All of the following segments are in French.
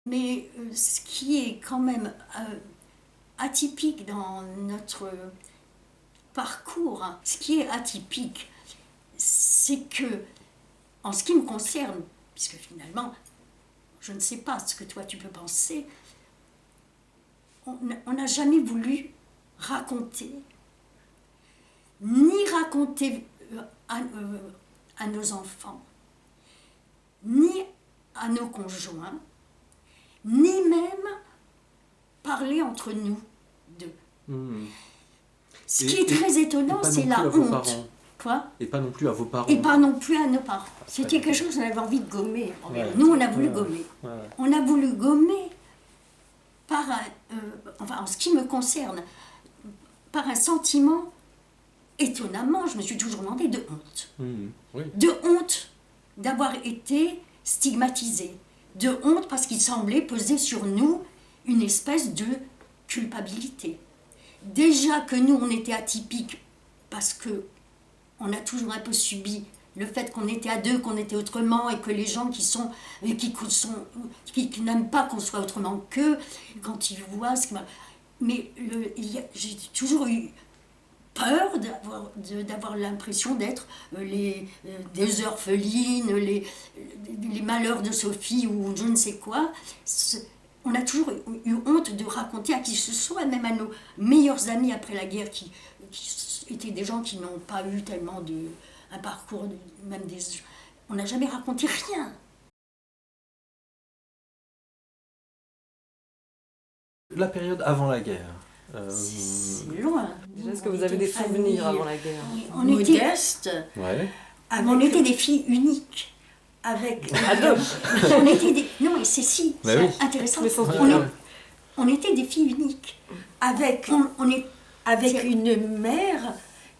Mais ce qui est quand même atypique dans notre parcours, hein, ce qui est atypique, c'est que, en ce qui me concerne, puisque finalement, je ne sais pas ce que toi tu peux penser, on n'a jamais voulu raconter, ni raconter à nos enfants, ni à nos conjoints, ni même parler entre nous deux. Mmh. Ce qui est très étonnant, c'est la honte. Quoi? Et pas non plus à vos parents. Et pas non plus à nos parents. C'était quelque chose qu'on avait envie de gommer. Ouais. Nous, on a voulu gommer. Ouais. On a voulu gommer par enfin, en ce qui me concerne, par un sentiment, étonnamment, je me suis toujours demandé, de honte. Oui. De honte d'avoir été stigmatisée. De honte parce qu'il semblait peser sur nous une espèce de culpabilité. Déjà que nous, on était atypiques parce que on a toujours un peu subi le fait qu'on était à deux, qu'on était autrement, et que les gens qui n'aiment pas qu'on soit autrement qu'eux, quand ils voient ce qui m'a... Mais j'ai toujours eu peur d'avoir l'impression d'être des orphelines, les malheurs de Sophie ou je ne sais quoi. On a toujours eu honte de raconter à qui que ce soit, même à nos meilleurs amis après la guerre, qui étaient des gens qui n'ont pas eu tellement un parcours, même des... On n'a jamais raconté rien. La période avant la guerre. C'est loin. Déjà, est-ce que vous avez des souvenirs avant la guerre? On était modestes. Ouais. On était des filles uniques. Avec on était des... Non, mais c'est intéressant. On était des filles uniques. Avec une mère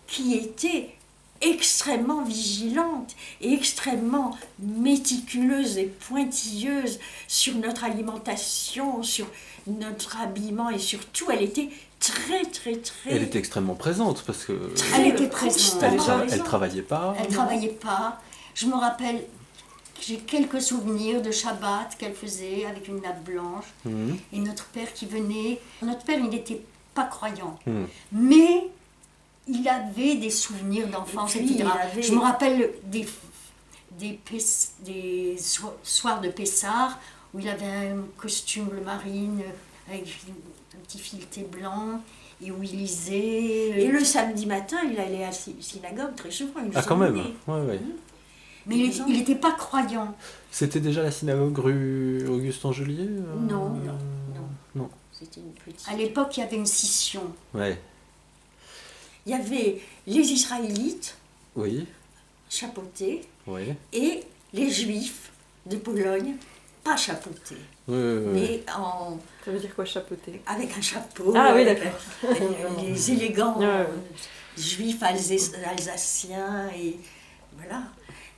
qui était extrêmement vigilante et extrêmement méticuleuse et pointilleuse sur notre alimentation, sur notre habillement, et surtout elle était très. Elle était extrêmement présente parce que elle était présente. Elle travaillait pas. Elle travaillait pas. Je me rappelle, j'ai quelques souvenirs de Shabbat qu'elle faisait avec une nappe blanche, et notre père qui venait. Notre père, il n'était pas croyant, mais il avait des souvenirs d'enfance, etc. Je me rappelle des soirs de Pessah où il avait un costume bleu marine avec un petit fileté blanc et où il lisait. Et le samedi matin, il allait à la synagogue très souvent. Quand même. Ouais. Mais il n'était pas croyant. C'était déjà la synagogue rue Augustin-Gelier Non. C'était une petite. À l'époque, il y avait une scission. Ouais. Il y avait les Israélites, chapeautés, et les Juifs de Pologne, pas chapeautés. Mais en... Ça veut dire quoi, chapeauté? Avec un chapeau. Ah oui, d'accord. Les élégants Juifs alsaciens, et voilà.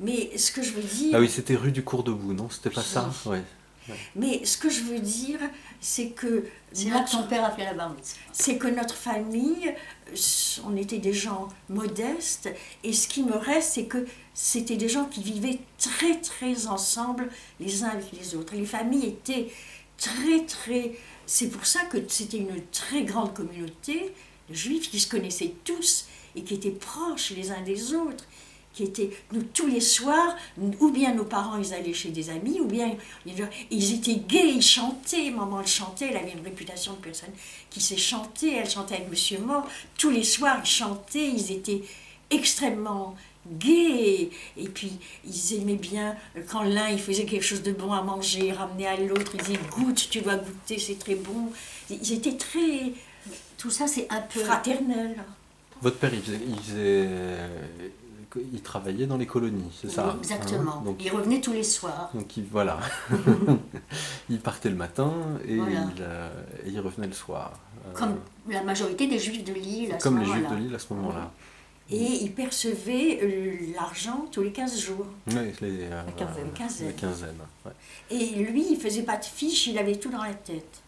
Mais ce que je veux dire... Ah oui, c'était rue du Cours Debout, non? C'était pas ça? Ouais. Mais ce que je veux dire, c'est que... C'est là que ton père a fait la bar mitzvah. C'est que notre famille, on était des gens modestes, et ce qui me reste, c'est que c'était des gens qui vivaient très ensemble, les uns avec les autres. Et les familles étaient très... C'est pour ça que c'était une très grande communauté de juifs qui se connaissaient tous, et qui étaient proches les uns des autres. Qui étaient, nous, tous les soirs, ou bien nos parents, ils allaient chez des amis, ou bien ils étaient gais, ils chantaient. Maman, elle chantait, elle avait une réputation de personne qui sait chanter, elle chantait avec Monsieur Mort. Tous les soirs, ils chantaient, ils étaient extrêmement gais. Et puis, ils aimaient bien, quand l'un, il faisait quelque chose de bon à manger, ramener à l'autre, ils disaient, goûte, tu dois goûter, c'est très bon. Ils étaient très... Tout ça, c'est un peu fraternel. Votre père, il travaillait dans les colonies, c'est ça? Exactement. Donc, il revenait tous les soirs. Donc voilà. Il partait le matin et il revenait le soir. Comme la majorité des Juifs de Lille à ce moment-là. Comme les Juifs de Lille à ce moment-là. Et il percevait l'argent tous les 15 jours. Oui, la quinzaine. La quinzaine. Et lui, il ne faisait pas de fiches, il avait tout dans la tête.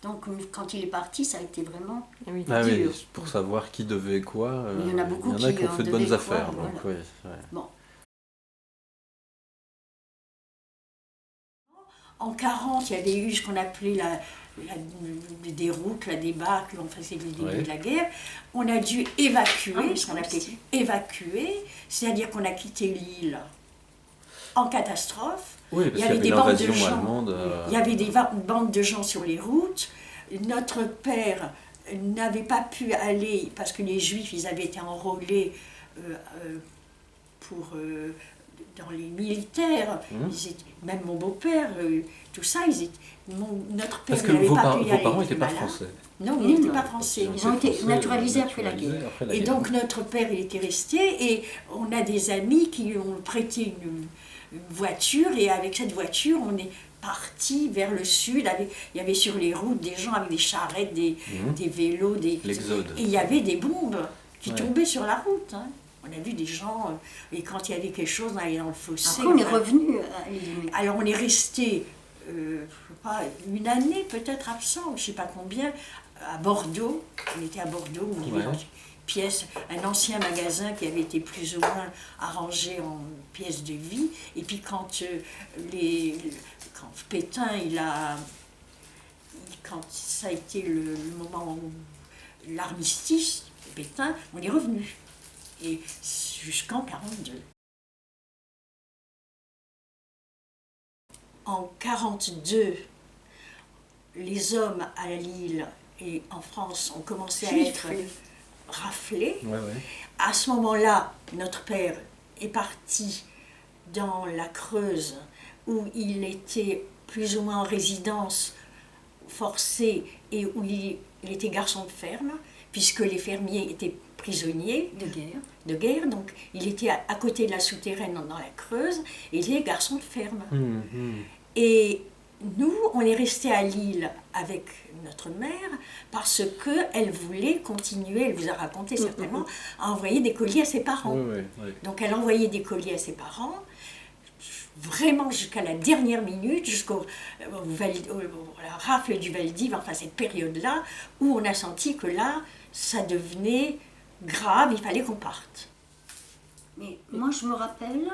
Donc, quand il est parti, ça a été vraiment dur. Pour savoir qui devait quoi. Il y en a beaucoup qui ont fait de bonnes affaires. Voilà. Donc, Bon. En 40, il y avait eu ce qu'on appelait la déroute, la débâcle, enfin c'est le début de la guerre. On a dû évacuer, ce qu'on appelait évacuer, c'est-à-dire qu'on a quitté l'île en catastrophe. Oui, parce il y avait qu'il y des avait bandes de l'invasion gens. allemande. Il y avait des bandes de gens sur les routes. Notre père n'avait pas pu aller parce que les Juifs, ils avaient été enrôlés dans les militaires. Même mon beau-père, tout ça, notre père n'avait pas pu y aller. Vos parents n'étaient pas français. Non, ils n'étaient pas français. Ils ont été naturalisés après la guerre. Et donc notre père, il était resté et on a des amis qui ont prêté une voiture et avec cette voiture, on est parti vers le sud. Il y avait sur les routes des gens avec des charrettes, des vélos, l'exode. Et il y avait des bombes qui tombaient sur la route. Hein. On a vu des gens, et quand il y avait quelque chose, on allait dans le fossé. Après, on est revenu à l'île. Alors on est resté, je sais pas, une année peut-être absent, je ne sais pas combien, à Bordeaux. On était à Bordeaux, on vivait dans une pièce, un ancien magasin qui avait été plus ou moins arrangé en pièces de vie. Et puis quand Pétain, quand ça a été le moment où l'armistice, Pétain, on est revenu. Et jusqu'en 1942. En 1942, les hommes à Lille et en France ont commencé à être raflés. À ce moment-là, notre père est parti dans la Creuse où il était plus ou moins en résidence forcée et où il était garçon de ferme, puisque les fermiers étaient prisonniers de guerre, donc il était à côté de la souterraine dans la Creuse, et il était garçon de ferme. Et nous, on est restés à Lille avec notre mère parce qu'elle voulait continuer, elle vous a raconté certainement, à envoyer des colis à ses parents. Donc elle envoyait des colis à ses parents, vraiment jusqu'à la dernière minute, jusqu'à la rafle du Val d'Hiv, enfin cette période-là, où on a senti que là, ça devenait grave, il fallait qu'on parte. Mais moi, je me rappelle,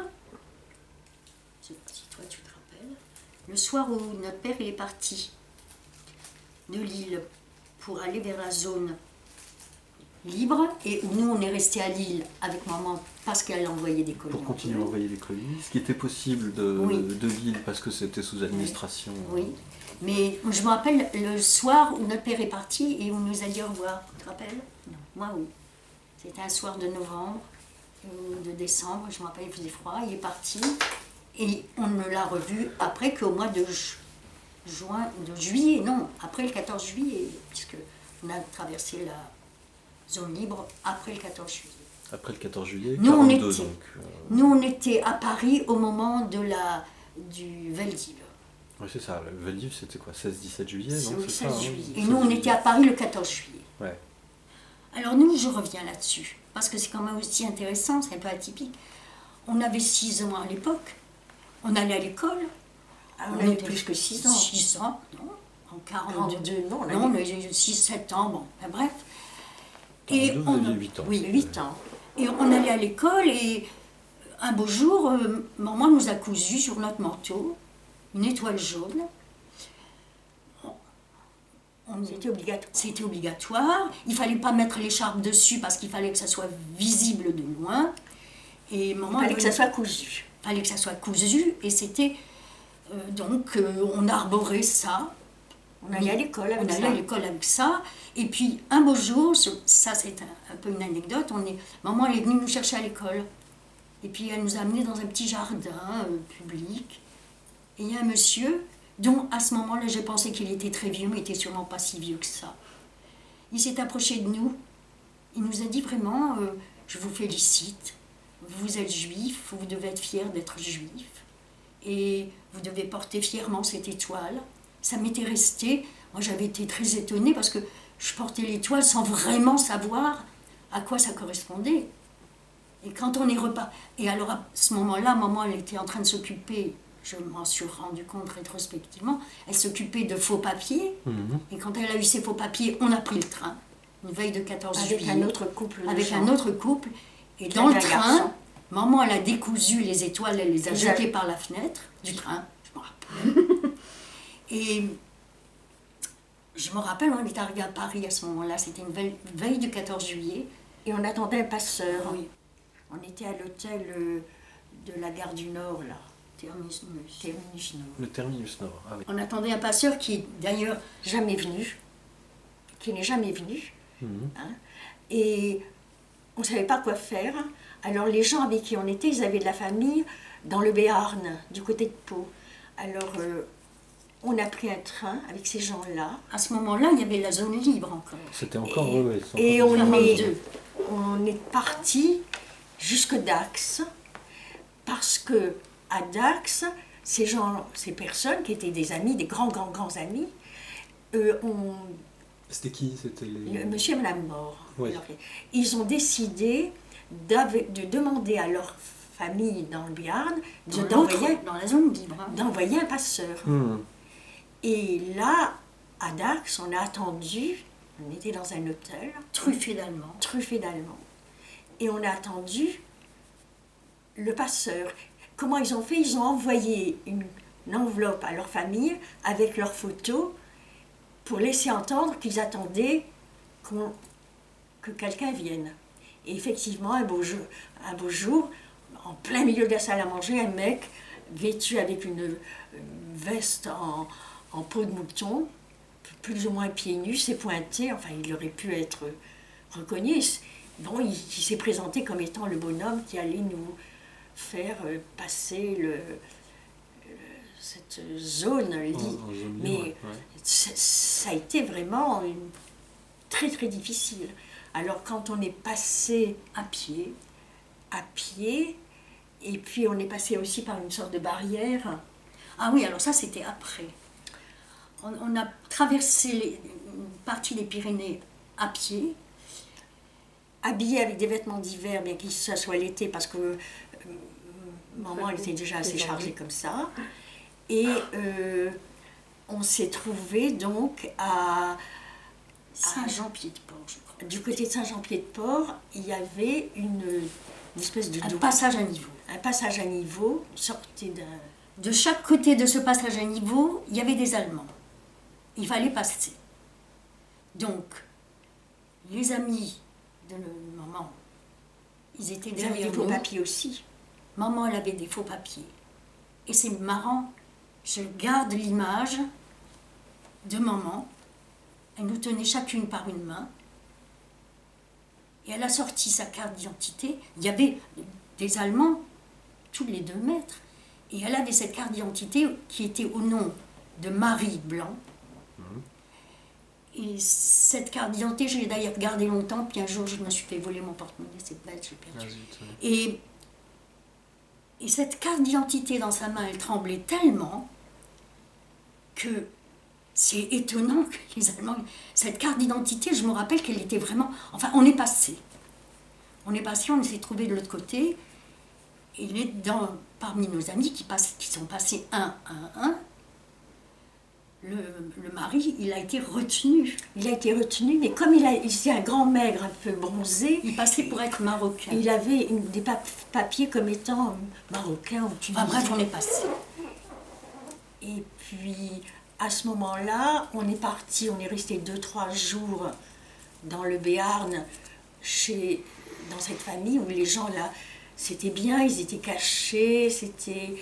je sais pas si toi tu te rappelles, le soir où notre père il est parti de Lille pour aller vers la zone libre, et où nous on est resté à Lille avec maman parce qu'elle a envoyé des colis. Pour continuer à envoyer des colis, ce qui était possible de Lille parce que c'était sous administration. Oui. Mais je me rappelle le soir où notre père est parti et où nous a dit au revoir. Tu te rappelles? Non. Moi, oui. C'était un soir de novembre ou de décembre, je me rappelle, il faisait froid, il est parti. Et on ne l'a revu après qu'au mois de juillet, non, après le 14 juillet, puisque on a traversé la zone libre après le 14 juillet. Après le 14 juillet, nous, 42 donc. Nous, on était à Paris au moment du Val d'Hiv. Oui, c'est ça. Le Val d'Hiv, c'était quoi, 16-17 juillet, non? Oui, 16 juillet. Et nous, on était à Paris le 14 juillet. Ouais. Alors nous, je reviens là-dessus, parce que c'est quand même aussi intéressant, c'est un peu atypique. On avait 6 ans à l'époque, on allait à l'école. On avait plus que 6 ans. 6 ans, non. En 42, non, on avait 6-7 ans, bon, ben bref. Et vous aviez 8 ans. Oui, 8 ans. Et on allait à l'école et un beau jour, maman nous a cousu sur notre manteau une étoile jaune. C'était obligatoire. C'était obligatoire. Il ne fallait pas mettre l'écharpe dessus parce qu'il fallait que ça soit visible de loin. Et maman, il fallait que ça soit cousu. Il fallait que ça soit cousu et c'était... donc on arborait ça. On allait à l'école avec ça. On allait à l'école avec ça. Et puis un beau jour, ça c'est un peu une anecdote, maman elle est venue nous chercher à l'école. Et puis elle nous a amenés dans un petit jardin public. Et il y a un monsieur dont à ce moment-là j'ai pensé qu'il était très vieux, mais il était sûrement pas si vieux que ça. Il s'est approché de nous. Il nous a dit vraiment, je vous félicite, vous êtes juif, vous devez être fiers d'être juif. Et vous devez porter fièrement cette étoile. Ça m'était resté, moi j'avais été très étonnée parce que je portais l'étoile sans vraiment savoir à quoi ça correspondait. Et quand on est reparti, et alors à ce moment-là, maman elle était en train de s'occuper, je m'en suis rendu compte rétrospectivement, elle s'occupait de faux papiers, et quand elle a eu ces faux papiers, on a pris le train, une veille de 14 juillet. Avec un autre couple. Avec un autre couple, et dans le train, maman elle a décousu les étoiles, elle les a jetées par la fenêtre du train, je me rappelle. Et je me rappelle, on est arrivé à Paris à ce moment-là, c'était une veille du 14 juillet. Et on attendait un passeur. Oui. On était à l'hôtel de la gare du Nord, là. Terminus Nord. Le terminus Nord, ah oui. On attendait un passeur qui est d'ailleurs Jamais venu. Qui n'est jamais venu. Mhm. Hein. Et on ne savait pas quoi faire. Alors les gens avec qui on était, ils avaient de la famille dans le Béarn, du côté de Pau. Alors on a pris un train avec ces gens-là. à ce moment-là, il y avait la zone libre encore. C'était encore... Et- ouais, c'est Et encore- on est parti jusque Dax, parce que à Dax, ces personnes qui étaient des amis, des grands amis, C'était qui? C'était les... monsieur et madame Mort, Oui. ils ont décidé de demander à leur famille dans le Béarn Dans la zone libre. Hein. d'envoyer un passeur. Mhm. Et là, à Dax, on a attendu, on était dans un hôtel, Truffé d'Allemands. truffé d'Allemands. Et on a attendu le passeur. Comment ils ont fait? Ils ont envoyé une enveloppe à leur famille avec leurs photos pour laisser entendre qu'ils attendaient que quelqu'un vienne. Et effectivement, un beau jour, en plein milieu de la salle à manger, un mec vêtu avec une veste en peau de mouton, plus ou moins pieds nus, s'est pointé, enfin il aurait pu être reconnu. Bon, il s'est présenté comme étant le bonhomme qui allait nous faire passer cette zone libre. En zone Mais libre, ouais. ça a été vraiment très très difficile. Alors quand on est passé À pied. et puis on est passé aussi par une sorte de barrière. Ah oui, alors ça c'était après. On a traversé une partie des Pyrénées à pied. Habillés avec des vêtements d'hiver, bien qu'il ce soit l'été, parce que maman elle était déjà assez chargée comme ça. Et on s'est trouvé donc à Saint-Jean-Pied-de-Port, je crois. du côté de Saint-Jean-Pied-de-Port, il y avait une espèce de Un passage à niveau. un passage à niveau, sortait d'un... De chaque côté de ce passage à niveau, il y avait des Allemands. Il fallait passer. Donc, les amis de maman, ils étaient Ils avaient derrière des faux nous. papiers aussi. Maman, elle avait des faux papiers. Et c'est marrant, je garde l'image de maman. Elle nous tenait chacune par une main. Et elle a sorti sa carte d'identité. Il y avait des Allemands tous les 2 mètres. Et elle avait cette carte d'identité qui était au nom de Marie Blanc. Et cette carte d'identité, je l'ai d'ailleurs gardée longtemps. Puis un jour, je me suis fait voler mon porte-monnaie. C'est bête, je l'ai perdu. Ah, zut, ouais. Et cette carte d'identité dans sa main, elle tremblait tellement que c'est étonnant que les Allemands... Cette carte d'identité, je me rappelle qu'elle était vraiment... Enfin, on est passé. On s'est trouvé de l'autre côté. Et parmi nos amis qui sont passés un à un, le mari, il a été retenu. Il a été retenu, mais comme il était un grand maigre, un peu bronzé, Il passait pour être marocain. il avait des papiers comme étant marocain ou tunisien. Enfin bref, on est passé. Et puis, à ce moment-là, on est parti, on est resté 2-3 jours dans le Béarn, dans cette famille où les gens là, c'était bien, ils étaient cachés, c'était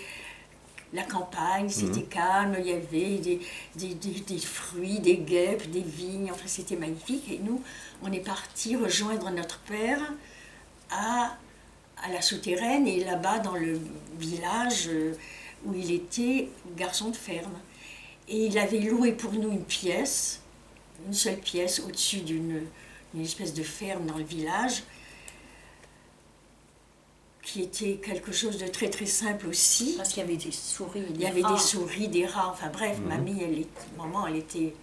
la campagne, c'était calme, il y avait des fruits, des guêpes, des vignes, enfin c'était magnifique. Et nous, on est parti rejoindre notre père à la souterraine et là-bas dans le village où il était garçon de ferme. Et il avait loué pour nous une seule pièce au-dessus d'une espèce de ferme dans le village, qui était quelque chose de très très simple aussi. Parce qu'il y avait des souris. Il y avait des souris, des rats, enfin bref, maman, elle était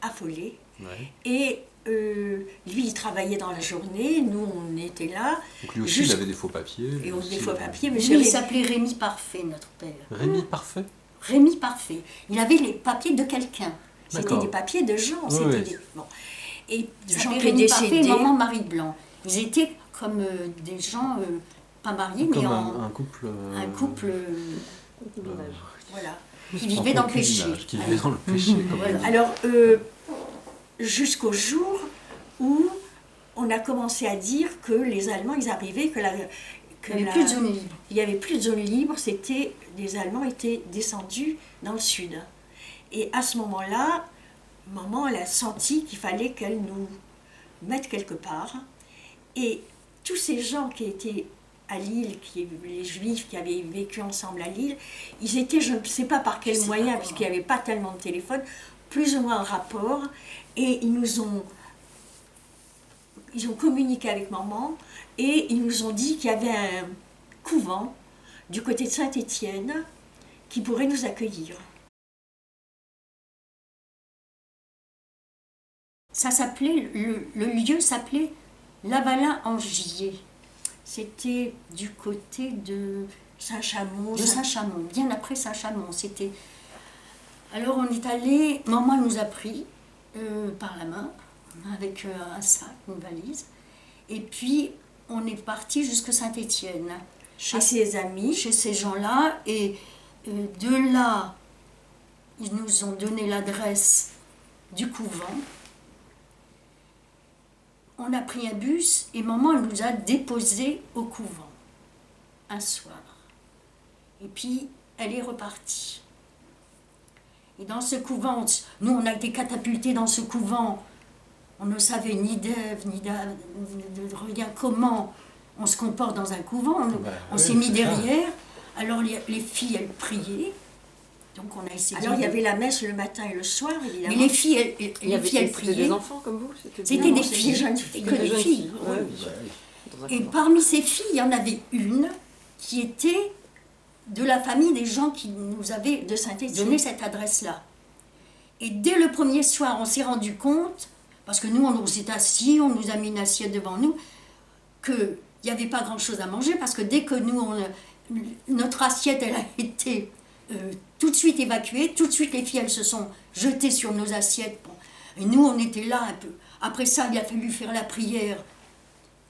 affolée. Ouais. Et lui, il travaillait dans la journée, nous, on était là. Donc lui aussi, il avait des faux papiers. Et on aussi, des faux papiers, Lui, monsieur il Rémy. s'appelait Rémi Parfait, notre père. Rémi Parfait. Rémi Parfait. Il avait les papiers de quelqu'un. C'était D'accord. des papiers de gens. Oui, C'était oui. bon. Et Il Jean s'appelait qui est Rémi Parfait et décédé. maman Marie Blanc. Ils étaient comme des gens pas mariés, Comme mais un couple... un couple. Village. Voilà. qui vivaient dans le péché. Qui vivaient dans le péché. Voilà. Alors, jusqu'au jour où on a commencé à dire que les Allemands, ils arrivaient, il n'y avait plus de zone libre. Il n'y avait plus de zone libre, les Allemands étaient descendus dans le sud. Et à ce moment-là, maman, elle a senti qu'il fallait qu'elle nous mette quelque part. Et tous ces gens qui étaient à Lille, les Juifs qui avaient vécu ensemble à Lille, ils étaient, je ne sais pas par quel moyen, puisqu'il n'y avait pas tellement de téléphone, plus ou moins en rapport, et ils ont communiqué avec maman, et ils nous ont dit qu'il y avait un couvent du côté de Saint-Étienne qui pourrait nous accueillir. Ça s'appelait, le lieu s'appelait Lavalin-en-Gier. C'était du côté de Saint-Chamond. De Saint-Chamond, bien après Saint-Chamond. C'était... Alors on est allé, maman nous a pris par la main, avec un sac, une valise, et puis on est parti jusqu'à Saint-Étienne. Chez ses amis. Chez ces gens-là, et de là, ils nous ont donné l'adresse du couvent. On a pris un bus et maman nous a déposés au couvent un soir. Et puis elle est repartie. Et dans ce couvent, nous on a été catapultés dans ce couvent. On ne savait ni d'Ève, ni de rien, comment on se comporte dans un couvent. On s'est mis derrière. Alors les filles, elles priaient. Donc on a essayé. Alors il y avait la messe le matin et le soir, évidemment. Mais les filles, elles priaient. C'était des enfants comme vous? C'était des filles, jeunes filles, que des filles. Et parmi ces filles, il y en avait une qui était de la famille des gens qui nous avaient donné cette adresse-là. Et dès le premier soir, on s'est rendu compte, parce que nous, on s'est assis, on nous a mis une assiette devant nous, qu'il n'y avait pas grand-chose à manger, parce que dès que notre assiette, elle a été tout de suite évacuée, tout de suite les filles, elles se sont jetées sur nos assiettes. Bon. Et nous, on était là un peu. Après ça, il a fallu faire la prière.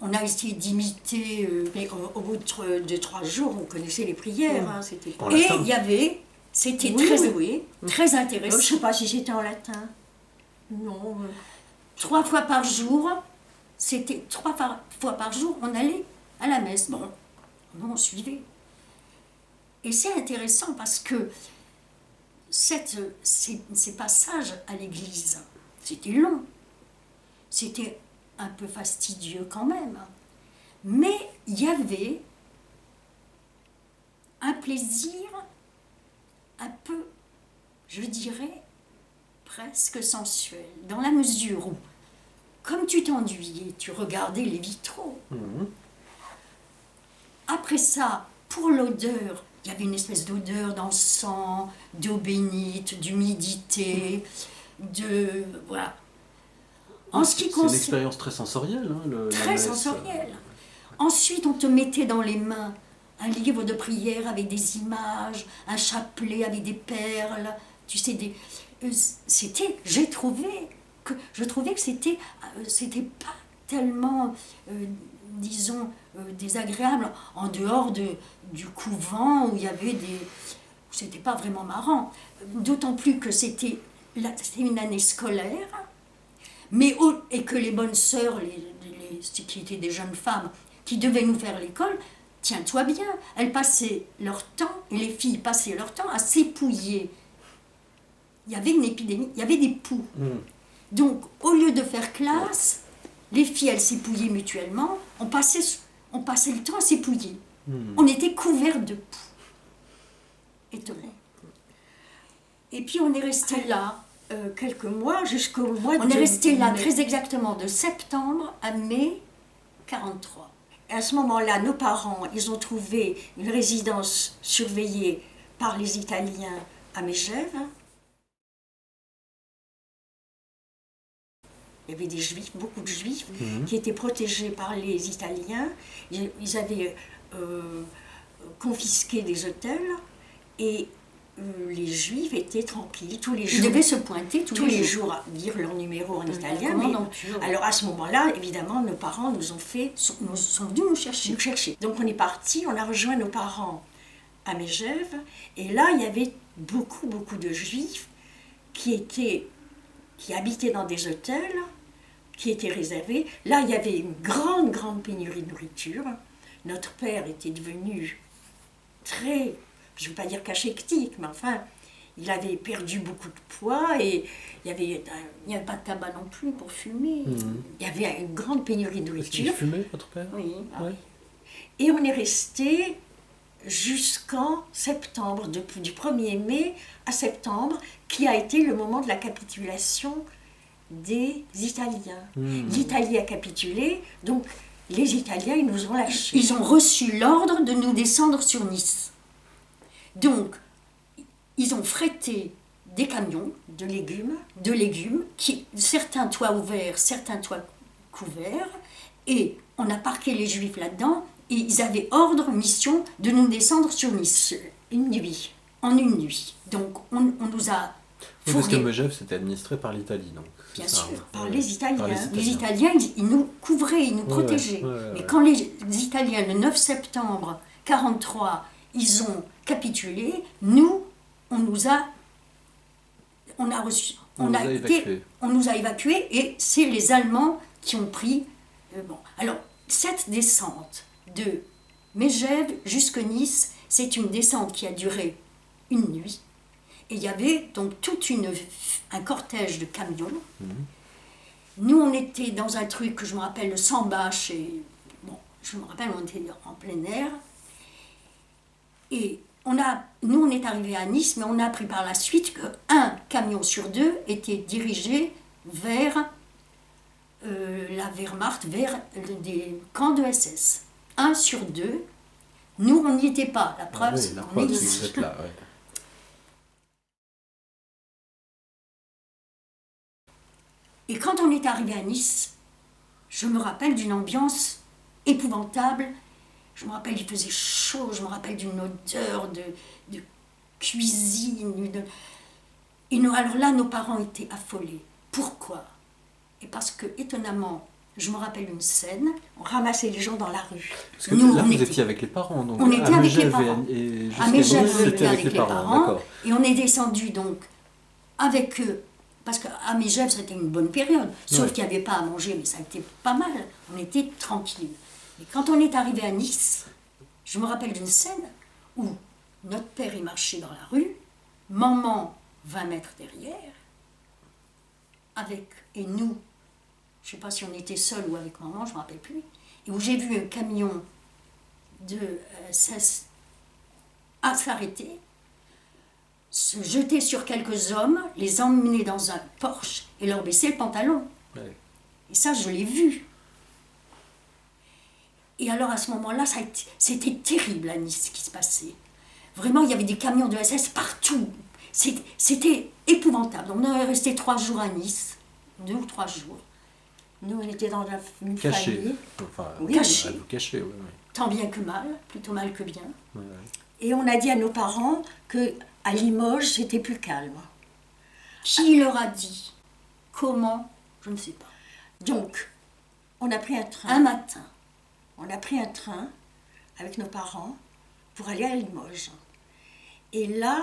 On a essayé d'imiter. Mais au bout de 3 jours, on connaissait les prières. Hein, et il y avait, c'était très intéressant. Je ne sais pas si c'était en latin. Non. 3 fois par jour, c'était 3 fois par jour, on allait à la messe. Bon, nous, on suivait. Et c'est intéressant parce que ces passages à l'église, c'était long. C'était un peu fastidieux quand même. Mais il y avait un plaisir un peu, je dirais, presque sensuel, dans la mesure où, comme tu t'ennuyais, tu regardais les vitraux. Après ça, pour l'odeur, il y avait une espèce d'odeur d'encens, d'eau bénite, d'humidité, voilà. C'est une expérience très sensorielle. Hein, très sensorielle. Ensuite, on te mettait dans les mains un livre de prière avec des images, un chapelet avec des perles, tu sais, je trouvais que c'était pas tellement, disons, désagréable, en dehors du couvent où il y avait c'était pas vraiment marrant. D'autant plus que c'était une année scolaire, et que les bonnes sœurs, qui étaient des jeunes femmes, qui devaient nous faire l'école, tiens-toi bien, elles passaient leur temps, et les filles passaient leur temps à s'épouiller. Il y avait une épidémie, il y avait des poux. Donc, au lieu de faire classe, les filles, elles s'épouillaient mutuellement, on passait le temps à s'épouiller. On était couverts de poux. Étonnant. Et puis, on est resté là quelques mois, jusqu'au mois de... On est resté là très exactement de septembre à mai 43. À ce moment-là, nos parents, ils ont trouvé une résidence surveillée par les Italiens à Megève. Il y avait des Juifs, beaucoup de Juifs, qui étaient protégés par les Italiens. Ils avaient confisqué des hôtels et les Juifs étaient tranquilles tous les jours. Ils devaient se pointer tous les jours à dire leur numéro en italien. Alors à ce moment-là, évidemment, nos parents sont venus nous chercher. Donc on est parti, on a rejoint nos parents à Megève. Et là, il y avait beaucoup, beaucoup de juifs qui habitaient dans des hôtels, qui étaient réservés. Là, il y avait une grande, grande pénurie de nourriture. Notre père était devenu très, je ne veux pas dire cachectique, mais enfin, il avait perdu beaucoup de poids et il n'y avait pas de tabac non plus pour fumer. Il y avait une grande pénurie de Est-ce qu'il nourriture. fumait, votre père? Oui. Ouais. Et on est resté jusqu'en septembre, du 1er mai à septembre, qui a été le moment de la capitulation des Italiens. L'Italie a capitulé, donc les Italiens, ils nous ont lâchés. Ils ont reçu l'ordre de nous descendre sur Nice. Donc, ils ont frété des camions De légumes. Certains toits ouverts, certains toits couverts, et on a parqué les Juifs là-dedans, et ils avaient ordre, mission, de nous descendre sur Nice. Une nuit. En une nuit. Donc, on nous a Oui, parce que fourgués. Megève, c'était administré par l'Italie, donc. c'est Bien ça, sûr, hein. par Ouais. les Italiens. Par Les Italiens, ils nous couvraient, ils nous protégeaient. ouais, Mais ouais. quand les Italiens, le 9 septembre 1943, ils ont capitulé, nous, on nous a évacués, et c'est les Allemands qui ont pris. Bon. Alors, cette descente de Megève jusqu'à Nice, c'est une descente qui a duré une nuit. Et il y avait donc un cortège de camions. Nous, on était dans un truc que je me rappelle, le Sambach, et bon, je me rappelle, on était en plein air. Et nous, on est arrivés à Nice, mais on a appris par la suite qu'un camion sur deux était dirigé vers la Wehrmacht, vers des camps de SS. Un sur deux. Nous, on n'y était pas. La preuve, Oui, c'est la qu'on preuve, est c'est que ici. vous êtes là, ouais. Et quand on est arrivé à Nice, je me rappelle d'une ambiance épouvantable. Je me rappelle, il faisait chaud, je me rappelle d'une odeur de cuisine. Et alors là, nos parents étaient affolés. Pourquoi? Et parce que, étonnamment, je me rappelle une scène. On ramassait les gens dans la rue. Parce que Nous, là, on vous était- étiez avec les parents, donc. On était à avec les Megève parents. et À jusqu'à Megève, Nice, on c'était était avec les parents. d'accord. Et on est descendu donc avec eux. Parce qu'à Megève, c'était une bonne période. Sauf Ouais. qu'il n'y avait pas à manger, mais ça a été pas mal. On était tranquille. Et quand on est arrivé à Nice, je me rappelle d'une scène où notre père il marchait dans la rue, maman 20 mètres derrière, et nous, je ne sais pas si on était seuls ou avec maman, je ne me rappelle plus, et où j'ai vu un camion de SS s'arrêter, se jeter sur quelques hommes, les emmener dans un Porsche et leur baisser le pantalon. Ouais. Et ça, je l'ai vu. Et alors, à ce moment-là, c'était terrible à Nice, ce qui se passait. Vraiment, il y avait des camions de SS partout. C'était épouvantable. On est resté 3 jours à Nice, 2 ou 3 jours. Nous, on était dans une Caché. famille. Enfin, Oui, caché. vous cachez, oui. Tant bien que mal, plutôt mal que bien. Ouais. Et on a dit à nos parents qu'à Limoges, c'était plus calme. Qui leur a dit? Comment? Je ne sais pas. Donc, on a pris un train. Un matin, On a pris un train avec nos parents pour aller à Limoges. Et là,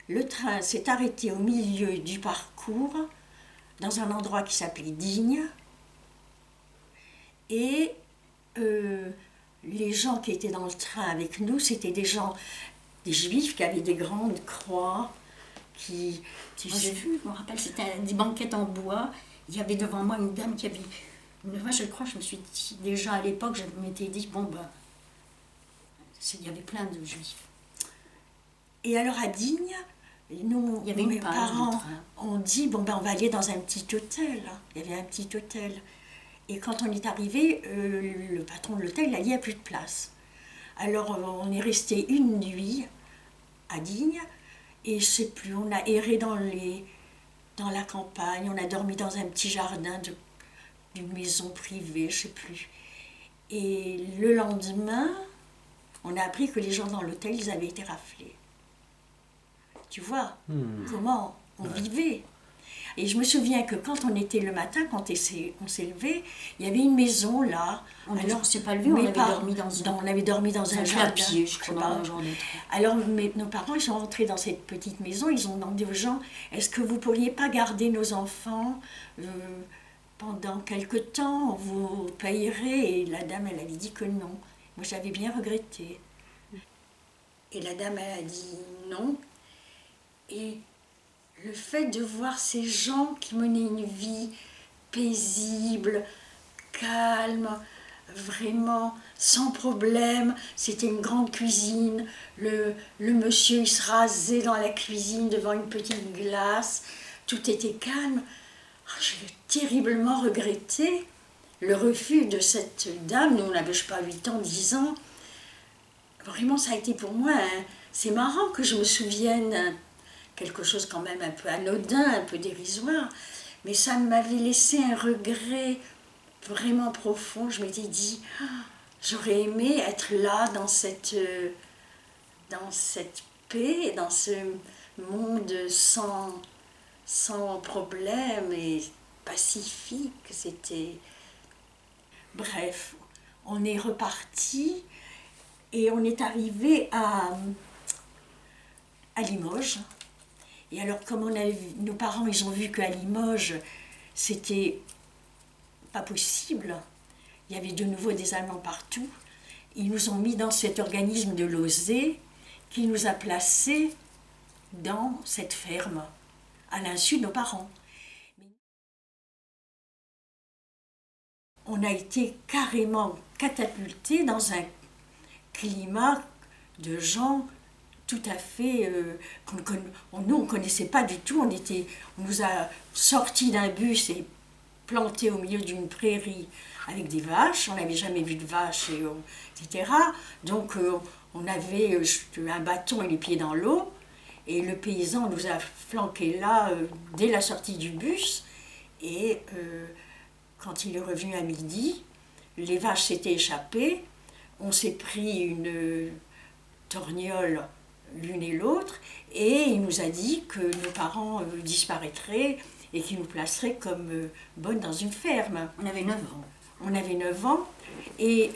le train s'est arrêté au milieu du parcours, dans un endroit qui s'appelait Digne. Et les gens qui étaient dans le train avec nous, c'était des juifs qui avaient des grandes croix, qui... moi j'ai vu, je me rappelle, c'était des banquettes en bois. Il y avait devant moi une dame qui avait une vache, je crois, je me suis dit, déjà à l'époque, je m'étais dit, bon ben, il y avait plein de juifs. Et alors à Digne, nous, Il y avait une mes page parents de train. ont dit, bon ben on va aller dans un petit hôtel. Il y avait un petit hôtel. Et quand on est arrivé, le patron de l'hôtel a dit, il n'y a plus de place. Alors on est resté une nuit à Digne, et je sais plus, on a erré dans la campagne, on a dormi dans un petit jardin d'une maison privée, je sais plus. Et le lendemain, on a appris que les gens dans l'hôtel, ils avaient été raflés. Tu vois comment on vivait. Et je me souviens que quand on était le matin, quand on s'est levé, il y avait une maison là. Alors, on ne s'est pas levé, on avait dormi dans un jardin. Pied, je crois, un jour d'autre. Alors, nos parents, ils sont rentrés dans cette petite maison, ils ont demandé aux gens, est-ce que vous pourriez pas garder nos enfants pendant quelque temps, vous payerez? Et la dame, elle avait dit que non. Moi, j'avais bien regretté. Et la dame, elle a dit non. Et le fait de voir ces gens qui menaient une vie paisible, calme, vraiment sans problème, c'était une grande cuisine, le monsieur il se rasait dans la cuisine devant une petite glace, tout était calme. J'ai terriblement regretté le refus de cette dame, nous on n'avait pas 8 ans, 10 ans. Vraiment ça a été pour moi, c'est marrant que je me souvienne quelque chose quand même un peu anodin, un peu dérisoire, mais ça m'avait laissé un regret vraiment profond. Je m'étais dit, j'aurais aimé être là dans cette paix, dans ce monde sans problème et pacifique. C'était... Bref, on est reparti et on est arrivé à Limoges. Et alors, comme nos parents, ils ont vu qu'à Limoges, c'était pas possible, il y avait de nouveau des Allemands partout, ils nous ont mis dans cet organisme de Lozé qui nous a placés dans cette ferme, à l'insu de nos parents. On a été carrément catapultés dans un climat de gens tout à fait nous on connaissait pas du tout. On nous a sortis d'un bus et plantés au milieu d'une prairie avec des vaches. On n'avait jamais vu de vaches, etc. Donc on avait un bâton et les pieds dans l'eau. Et le paysan nous a flanqués là dès la sortie du bus. Et quand il est revenu à midi, les vaches s'étaient échappées. On s'est pris une torgnole l'une et l'autre, et il nous a dit que nos parents disparaîtraient et qu'il nous placerait comme bonnes dans une ferme. On avait 9 ans. On avait 9 ans, et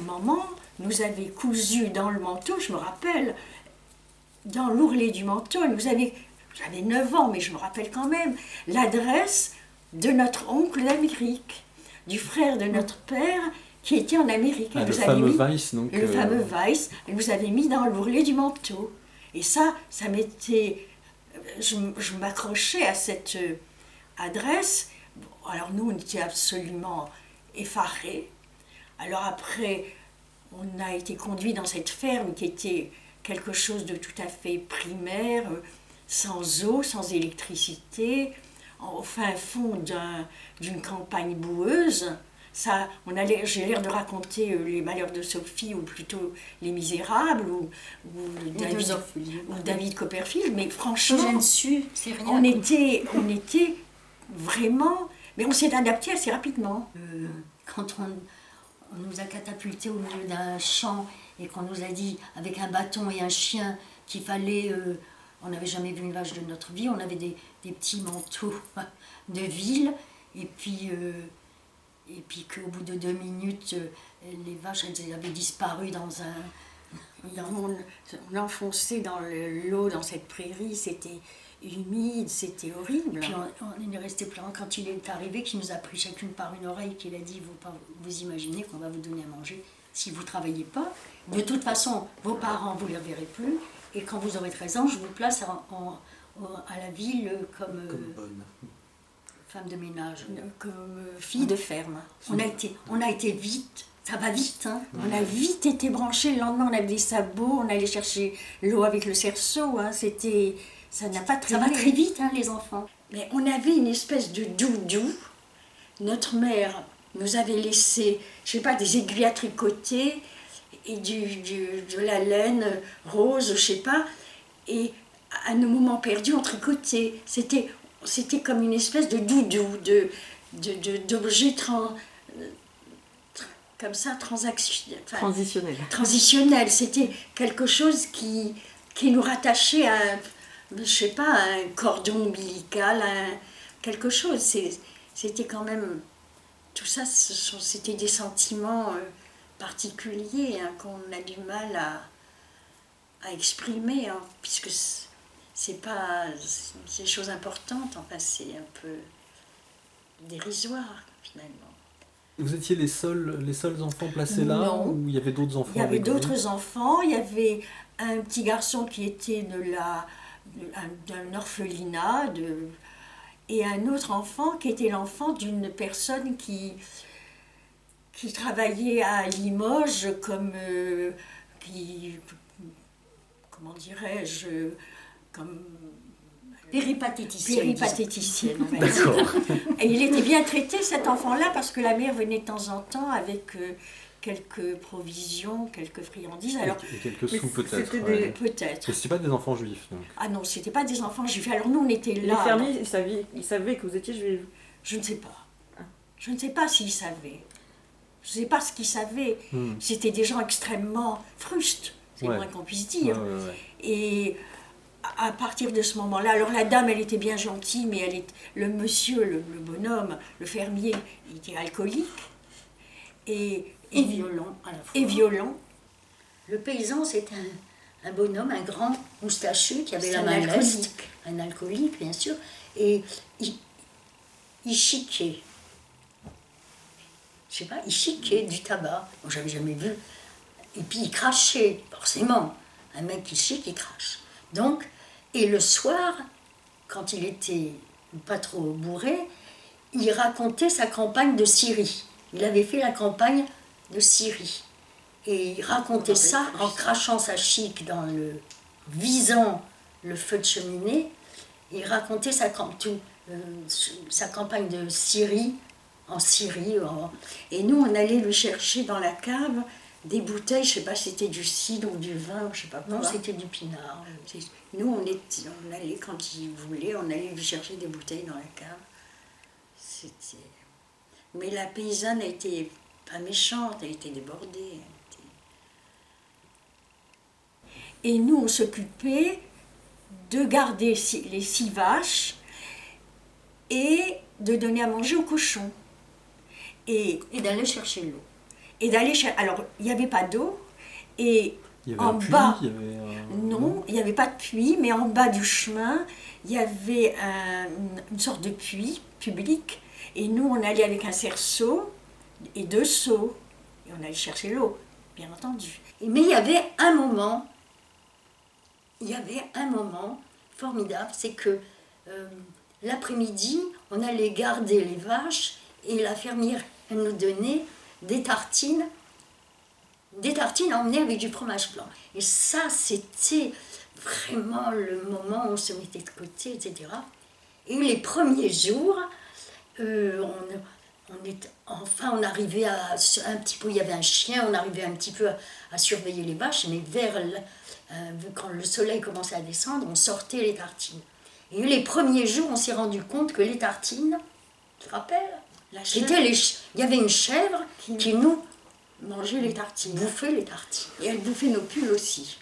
maman nous avait cousu dans le manteau, je me rappelle, dans l'ourlet du manteau, j'avais 9 ans, mais je me rappelle quand même, l'adresse de notre oncle d'Amérique, du frère de notre père, qui était en Amérique. Le fameux Weiss, donc. Le fameux Weiss, elle nous avait mis dans l'ourlet du manteau. Et ça m'était... Je m'accrochais à cette adresse. Alors nous, on était absolument effarés. Alors après, on a été conduits dans cette ferme qui était quelque chose de tout à fait primaire, sans eau, sans électricité, au fin fond d'une campagne boueuse. J'ai l'air de raconter les malheurs de Sophie, ou plutôt Les Misérables, ou David Copperfield, mais franchement, on était vraiment... Mais on s'est adapté assez rapidement. Quand on nous a catapultés au milieu d'un champ et qu'on nous a dit, avec un bâton et un chien, qu'il fallait... on n'avait jamais vu une vache de notre vie, on avait des petits manteaux de ville, et puis qu'au bout de 2 minutes, les vaches, elles avaient disparu dans un... On enfonçait dans l'eau, dans cette prairie, c'était humide, c'était horrible. Puis on est resté plein quand il est arrivé, qu'il nous a pris chacune par une oreille, qu'il a dit, vous imaginez qu'on va vous donner à manger si vous ne travaillez pas. De toute façon, vos parents, vous ne les reverrez plus, et quand vous aurez 13 ans, je vous place à la ville comme bonne femme de ménage, comme fille de ferme. On a été vite, ça va vite. Hein. On a vite été branchés, le lendemain on avait des sabots, on allait chercher l'eau avec le cerceau, hein. Ça n'a pas traîné. Ça va très vite, hein, les enfants. Mais on avait une espèce de doudou. Notre mère nous avait laissé, je sais pas, des aiguilles à tricoter et de la laine rose, je sais pas, et à nos moments perdus on tricotait. C'était comme une espèce de doudou, d'objet comme ça, transitionnel. C'était quelque chose qui nous rattachait à, je sais pas, un cordon ombilical, quelque chose. C'était quand même... Tout ça, c'était des sentiments particuliers qu'on a du mal à exprimer, hein, puisque c'est pas... C'est des choses importantes, enfin c'est un peu dérisoire, finalement. Vous étiez les seuls enfants placés là? Non. Ou il y avait d'autres enfants? Il y avait avec vous d'autres enfants, il y avait un petit garçon qui était d'un orphelinat, et un autre enfant qui était l'enfant d'une personne qui travaillait à Limoges comme... comment dirais-je, comme péripatéticienne. On va dire. D'accord. Et il était bien traité, cet enfant-là, parce que la mère venait de temps en temps avec quelques provisions, quelques friandises. Alors, Et quelques sous peut-être. peut-être. Mais c'était pas des enfants juifs, donc. Ah non, c'était pas des enfants juifs. Alors nous, on était là. Les fermiers, ils savaient que vous étiez juive. Je ne sais pas. Je ne sais pas s'ils savaient. Je ne sais pas ce qu'ils savaient. C'était des gens extrêmement frustes, c'est le moins qu'on puisse dire. Ouais. Et à partir de ce moment-là, alors la dame, elle était bien gentille, mais le monsieur, le bonhomme, le fermier, il était alcoolique et violent à la fois. Et violent. Le paysan, c'était un bonhomme, un grand moustachu qui avait la main leste, un alcoolique bien sûr, et il chiquait. Je sais pas, il chiquait du tabac. Moi, j'avais jamais vu. Et puis il crachait, forcément. Un mec qui chique, il crache. Donc, et le soir, quand il était pas trop bourré, il racontait sa campagne de Syrie. Il avait fait la campagne de Syrie. Et il racontait ça en crachant sa chique visant le feu de cheminée. Il racontait sa campagne de Syrie, en Syrie. Et nous, on allait lui chercher dans la cave des bouteilles, je ne sais pas si c'était du cidre ou du vin, je ne sais pas quoi. Non, c'était du pinard. Nous, on allait, quand il voulait, on allait lui chercher des bouteilles dans la cave. Mais la paysanne n'était pas méchante, elle était débordée. Et nous, on s'occupait de garder les 6 vaches et de donner à manger aux cochons. Et d'aller chercher l'eau. Alors, il n'y avait pas d'eau, et il y avait en un puits, bas, non, il n'y avait pas de puits, mais en bas du chemin, il y avait une sorte de puits public, et nous, on allait avec un cerceau et 2 seaux, et on allait chercher l'eau, bien entendu. Mais il y avait un moment formidable, c'est que l'après-midi, on allait garder les vaches, et la fermière, elle nous donnait des tartines emmenées avec du fromage blanc. Et ça, c'était vraiment le moment où on se mettait de côté, etc. Et les premiers jours, on arrivait un petit peu, il y avait un chien, on arrivait un petit peu à surveiller les vaches, mais quand le soleil commençait à descendre, on sortait les tartines. Et les premiers jours, on s'est rendu compte que les tartines, tu te rappelles ? Il y avait une chèvre qui nous mangeait les tartines. Bouffait les tartines. Et elle bouffait nos pulls aussi.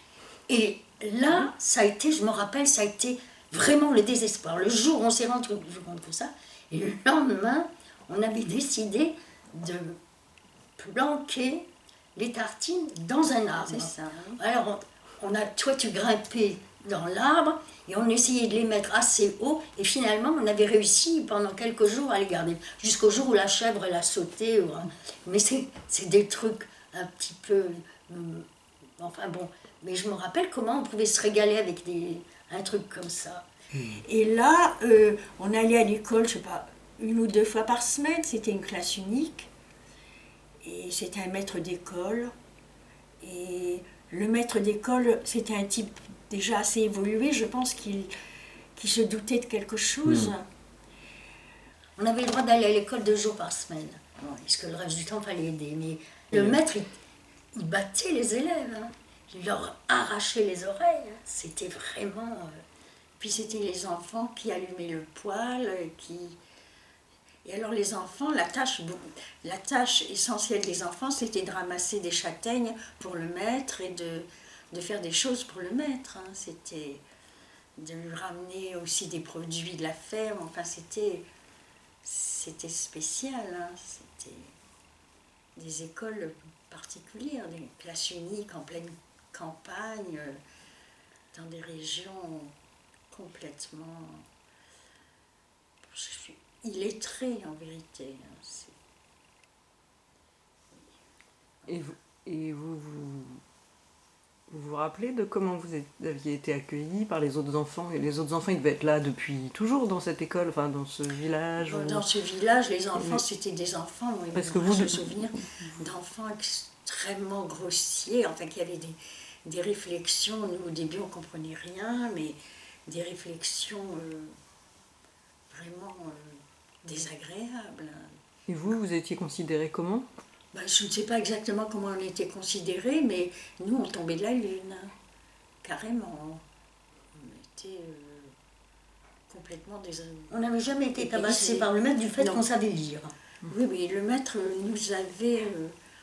Et là, ça a été, je me rappelle, ça a été vraiment le désespoir. Le jour où on s'est rendu compte de ça, et le lendemain, on avait décidé de planquer les tartines dans un arbre. C'est ça. Alors, tu grimpais dans l'arbre et on essayait de les mettre assez haut et finalement on avait réussi pendant quelques jours à les garder jusqu'au jour où la chèvre elle a sauté mais c'est des trucs un petit peu enfin bon, mais je me rappelle comment on pouvait se régaler avec un truc comme ça. Et là on allait à l'école, je sais pas, 1 ou 2 fois par semaine, c'était une classe unique et c'était un maître d'école, et le maître d'école c'était un type déjà assez évolué, je pense qu'il se doutait de quelque chose. On avait le droit d'aller à l'école 2 jours par semaine, parce que le reste du temps, il fallait aider. Mais le maître, il battait les élèves, il leur arrachait les oreilles. C'était vraiment... Puis c'était les enfants qui allumaient le poêle, Et alors les enfants, la tâche essentielle des enfants, c'était de ramasser des châtaignes pour le maître et de faire des choses pour le maître. C'était de lui ramener aussi des produits de la ferme. Enfin, c'était spécial. Hein. C'était des écoles particulières, des classes uniques en pleine campagne, dans des régions complètement illettrées en vérité. Hein. Vous vous rappelez de comment vous aviez été accueillis par les autres enfants? Et les autres enfants, ils devaient être là depuis toujours dans cette école, enfin dans ce village Dans ce village, les enfants, c'était des enfants, oui, parce que je me souviens d'enfants extrêmement grossiers, enfin qu'il y avait des réflexions, nous au début on ne comprenait rien, mais des réflexions vraiment désagréables. Et vous étiez considérés comment? Je ne sais pas exactement comment on était considérés, mais nous, on tombait de la lune, carrément. On était complètement On n'avait jamais été tabassés par le maître du fait qu'on savait lire. Oui, le maître nous avait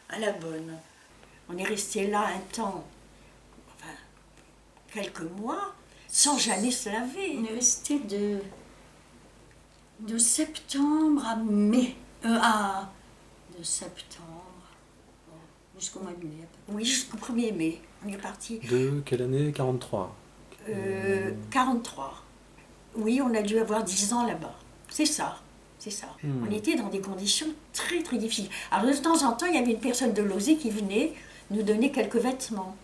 à la bonne. On est resté là un temps, enfin, quelques mois, sans jamais se laver. On est resté de septembre à mai. De septembre jusqu'au mois de mai. Oui, jusqu'au 1er mai. On est parti. De quelle année? 43. 43. Oui, on a dû avoir 10 ans là-bas. C'est ça. On était dans des conditions très très difficiles. Alors de temps en temps, il y avait une personne de Lausée qui venait nous donner quelques vêtements.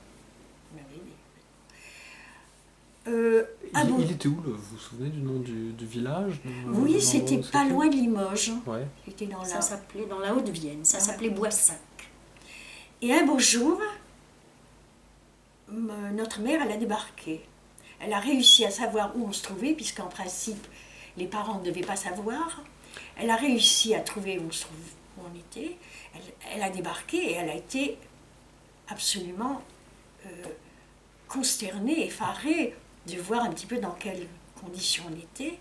Il était où, vous vous souvenez du nom du village? Oui, c'était pas loin de Limoges. Ouais. C'était Ça s'appelait dans la Haute-Vienne, ça s'appelait Boissac. Et un beau jour, notre mère, elle a débarqué. Elle a réussi à savoir où on se trouvait, puisqu'en principe, les parents ne devaient pas savoir. Elle a réussi à trouver où on était. Elle a débarqué et elle a été absolument consternée, effarée de voir un petit peu dans quelles conditions on était.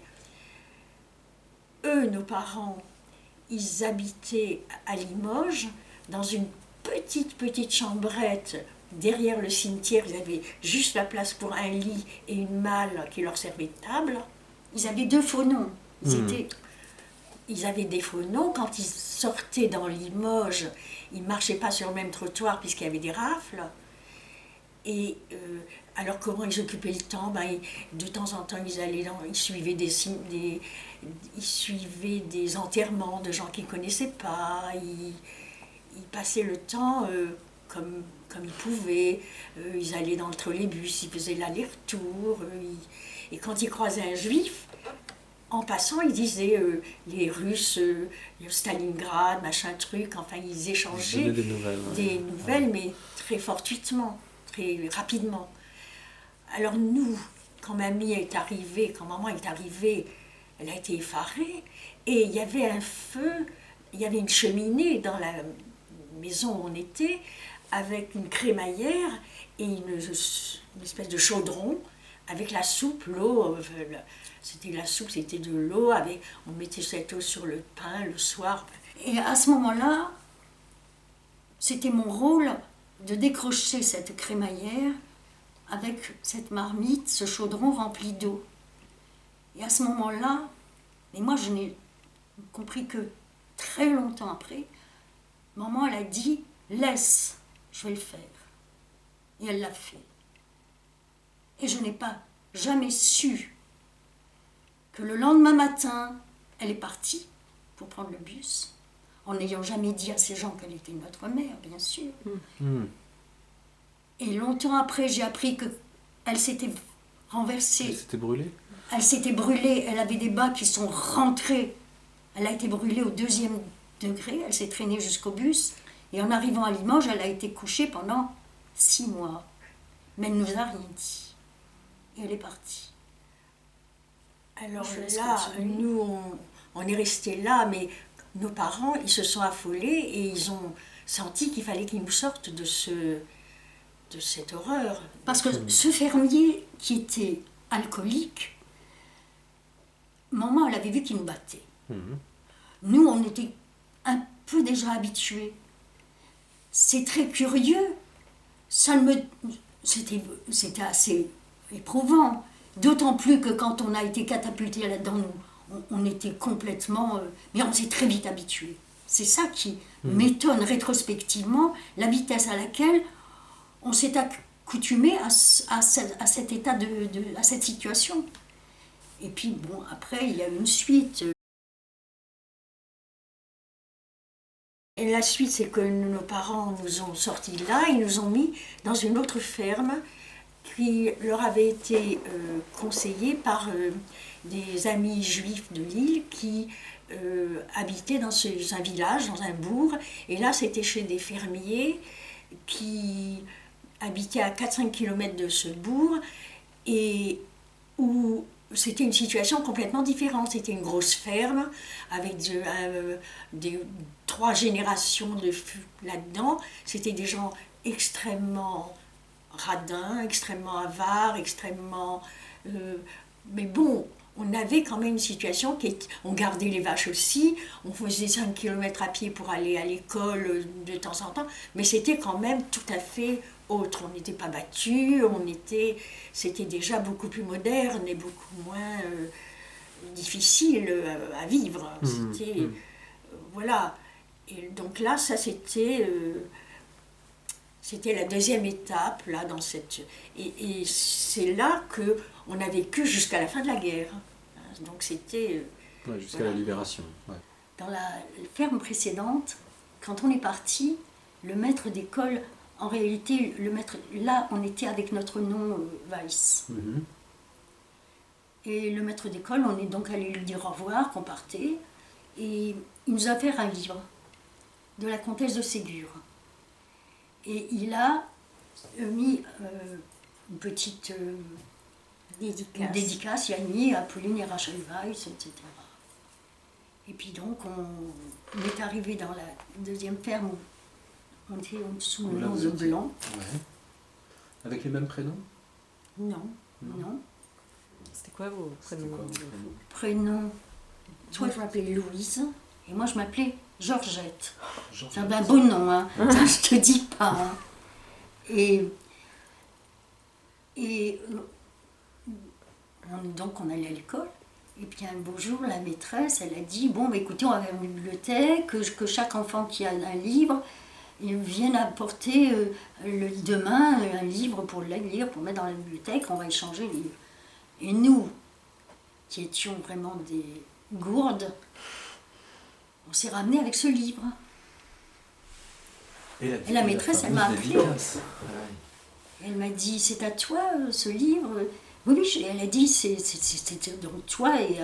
Eux, nos parents, ils habitaient à Limoges, dans une petite chambrette derrière le cimetière. Ils avaient juste la place pour un lit et une malle qui leur servait de table. Ils avaient 2 faux noms. Ils avaient des faux noms. Quand ils sortaient dans Limoges, ils ne marchaient pas sur le même trottoir puisqu'il y avait des rafles. Et alors comment ils occupaient le temps? De temps en temps, ils suivaient des enterrements de gens qu'ils ne connaissaient pas. Ils passaient le temps comme ils pouvaient. Ils allaient dans le trolleybus, ils faisaient l'aller-retour. Et quand ils croisaient un juif, en passant, ils disaient les Russes, Stalingrad, machin truc. Enfin, ils échangeaient des nouvelles, mais très fortuitement, très rapidement. Alors nous, quand maman est arrivée, elle a été effarée. Et il y avait un feu, il y avait une cheminée dans la maison où on était, avec une crémaillère et une espèce de chaudron avec la soupe, l'eau. C'était la soupe, c'était de l'eau. On mettait cette eau sur le pain le soir. Et à ce moment-là, c'était mon rôle de décrocher cette crémaillère avec cette marmite, ce chaudron rempli d'eau. Et à ce moment-là, mais moi je n'ai compris que très longtemps après, maman elle a dit « laisse, je vais le faire ». Et elle l'a fait. Et je n'ai pas jamais su que le lendemain matin, elle est partie pour prendre le bus, en n'ayant jamais dit à ces gens qu'elle était notre mère, bien sûr. Et longtemps après, j'ai appris qu'elle s'était renversée. Elle s'était brûlée? Elle s'était brûlée, elle avait des bas qui sont rentrés. Elle a été brûlée au 2e degré, elle s'est traînée jusqu'au bus. Et en arrivant à Limoges, elle a été couchée pendant 6 mois. Mais elle ne nous a rien dit. Et elle est partie. Alors là, nous, on est restés là, mais nos parents, ils se sont affolés et ils ont senti qu'il fallait qu'ils nous sortent de cette horreur. Parce que ce fermier qui était alcoolique, maman, elle avait vu qu'il nous battait. Nous, on était un peu déjà habitués. C'est très curieux. C'était assez éprouvant. D'autant plus que quand on a été catapulté là-dedans, on était complètement... mais on s'est très vite habitué. C'est ça qui m'étonne rétrospectivement, la vitesse à laquelle on s'est accoutumé à cet état, à cette situation. Et puis, bon, après, il y a une suite. Et la suite, c'est que nos parents nous ont sortis de là, ils nous ont mis dans une autre ferme qui leur avait été conseillée par des amis juifs de Lille qui habitaient dans un village, dans un bourg. Et là, c'était chez des fermiers qui habitaient à 4-5 km de ce bourg et où c'était une situation complètement différente. C'était une grosse ferme avec 3 générations là-dedans. C'était des gens extrêmement radins, extrêmement avares, extrêmement... mais bon, on avait quand même une situation on gardait les vaches aussi, on faisait 5 km à pied pour aller à l'école de temps en temps, mais c'était quand même tout à fait autre. On n'était pas battus, c'était déjà beaucoup plus moderne et beaucoup moins difficile à vivre. C'était... voilà. Et donc là, ça c'était... c'était la deuxième étape, là, dans cette... Et c'est là qu'on a vécu jusqu'à la fin de la guerre. Donc c'était... ouais, jusqu'à la libération. Ouais. Dans la ferme précédente, quand on est parti, le maître d'école, en réalité, là, on était avec notre nom Weiss. Et le maître d'école, on est donc allé lui dire au revoir, qu'on partait. Et il nous a fait un livre de la comtesse de Ségur. Et il a mis une petite dédicace, il a mis Apolline et Rachel Weiss, etc. Et puis donc, on est arrivé dans la deuxième ferme, on était sous le nom de Blanc. Ouais. Avec les mêmes prénoms? Non, non. C'était quoi vos prénoms? Prénom, toi je m'appelais Louise, et moi je m'appelais Georgette. C'est un beau nom, hein. Ça je te dis pas. Hein. Et donc on allait à l'école, et puis un beau jour la maîtresse elle a dit bon bah, écoutez, on va vers une bibliothèque, que chaque enfant qui a un livre il vienne apporter demain un livre pour le lire, pour mettre dans la bibliothèque, on va échanger les livres. Et nous, qui étions vraiment des gourdes, on s'est ramenés avec ce livre. Et la maîtresse, elle m'a appelée. Elle m'a dit, c'est à toi ce livre? Oui, elle a dit, c'était donc toi et...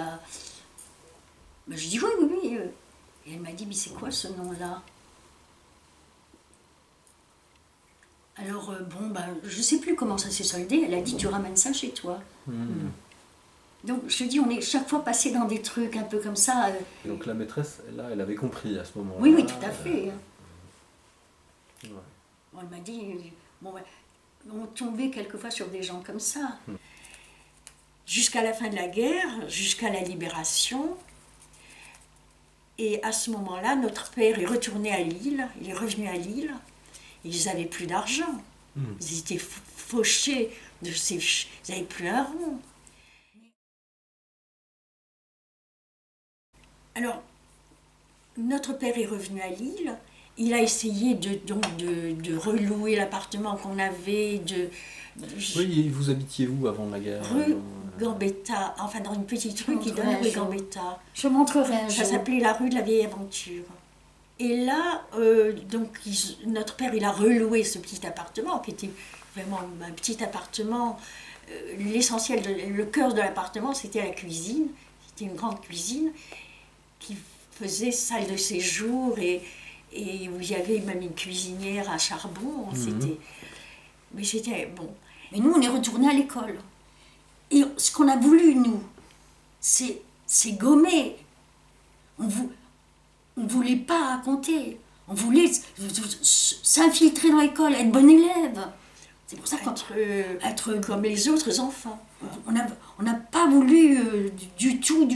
Ben, je dis oui, oui, oui. Et elle m'a dit, mais c'est quoi ce nom-là? Alors, bon, ben, je ne sais plus comment ça s'est soldé. Elle a dit, tu ramènes ça chez toi. Donc, je te dis, on est chaque fois passé dans des trucs un peu comme ça. Et donc, la maîtresse, là, elle avait compris à ce moment-là. Oui, oui, tout à fait. Ouais. Bon, elle m'a dit, bon, ben, on tombait quelquefois sur des gens comme ça. Jusqu'à la fin de la guerre, jusqu'à la libération. Et à ce moment-là, notre père est retourné à Lille, il est revenu à Lille. Ils n'avaient plus d'argent. Ils étaient fauchés de ces... Ils n'avaient plus un rond. Alors, notre père est revenu à Lille. Il a essayé de relouer l'appartement qu'on avait. Oui, vous habitiez où avant la guerre? Rue Gambetta, enfin dans une petite rue qui donne rue Gambetta. Je montrerai un jour. Ça s'appelait la rue de la Vieille Aventure. Et là, donc, notre père, il a reloué ce petit appartement, qui était vraiment un petit appartement. L'essentiel, le cœur de l'appartement, c'était la cuisine. C'était une grande cuisine qui faisait salle de séjour et où il y avait même une cuisinière à charbon. Mais c'était bon. Mais nous, on est retournés à l'école. Et ce qu'on a voulu, nous, c'est gommer. On ne voulait pas raconter. On voulait s'infiltrer dans l'école, être bon élève. C'est pour ça être comme les autres enfants. On n'a pas voulu du tout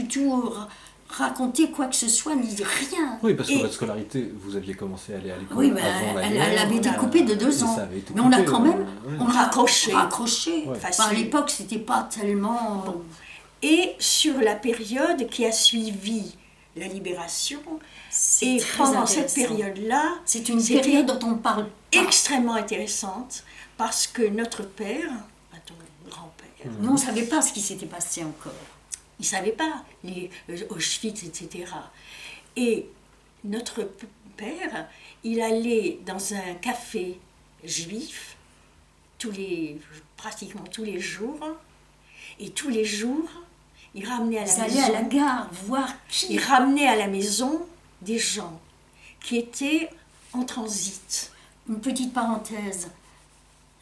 raconter quoi que ce soit, ni rien. Oui, parce que votre scolarité, vous aviez commencé à aller à l'école Oui, avant la elle guerre. avait été coupée de 2 ans. Ça avait été Mais on a coupé, quand même ouais. Raccroché. Ouais. Facile. À l'époque, c'était pas tellement... Bon. Et sur la période qui a suivi la libération, C'est et très pendant cette intéressant. période-là, C'est une c'était période dont on parle pas. extrêmement intéressante, parce que notre père, ton grand-père, Nous, on ne savait pas ce qui s'était passé encore. il ne savait pas les Auschwitz, etc. Et notre père, il allait dans un café juif pratiquement tous les jours, et tous les jours, il ramenait à la Ils allaient maison, à la gare voir qui... il ramenait à la maison des gens qui étaient en transit. Une petite parenthèse.